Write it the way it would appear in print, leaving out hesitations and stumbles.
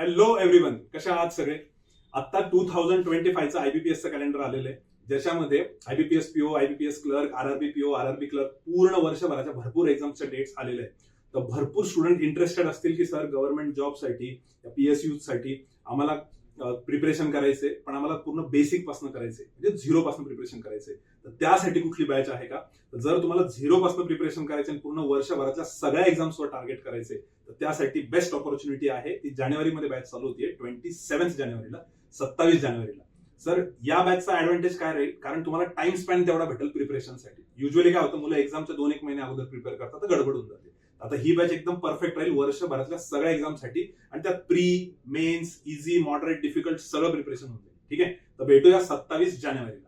Hello everyone, कशा आहात सगळे? आता 2025चं आयबीपीएसचं कॅलेंडर आलेलं आहे, ज्याच्यामध्ये IBPS PO, IBPS clerk, RRB PO, RRB clerk पूर्ण वर्षभराच्या भरपूर एक्झामच्या डेट्स आलेले आहेत. तर भरपूर स्टुडंट इंटरेस्टेड असतील की सर गव्हर्नमेंट जॉबसाठी, पीएसयू साठी आम्हाला प्रिपरेशन करायचे, पण आम्हाला पूर्ण बेसिक पासून करायचे, म्हणजे झिरो पासून प्रिपरेशन करायचे. तर त्यासाठी कुठली बॅच आहे का? तर जर तुम्हाला झिरो पासून प्रिपरेशन करायचे आणि पूर्ण वर्षभराच्या सगळ्या एक्झाम्सवर टार्गेट करायचे, तर त्यासाठी बेस्ट ऑपॉर्च्युनिटी आहे. ती जानेवारीमध्ये बॅच चालू होतीये, 27 जानेवारीला, 27 जानेवारीला. सर या बॅचचा ऍडव्हान्टेज काय राहील? कारण तुम्हाला टाइम स्पॅन तेवढा भेटेल प्रिपरेशनसाठी. युजली काय होतं, मुलं एक्झामच्या 2-1 महिने अगोदर प्रिपेअर करतात, तर गडबड होऊन जाते. आता ही बॅच एकदम परफेक्ट राहील वर्षभरातल्या सगळ्या एक्झामसाठी, आणि त्यात pre, mains, easy, moderate, difficult सगळं प्रिपरेशन होते. ठीक आहे, तर भेटूया 27 जानेवारीला.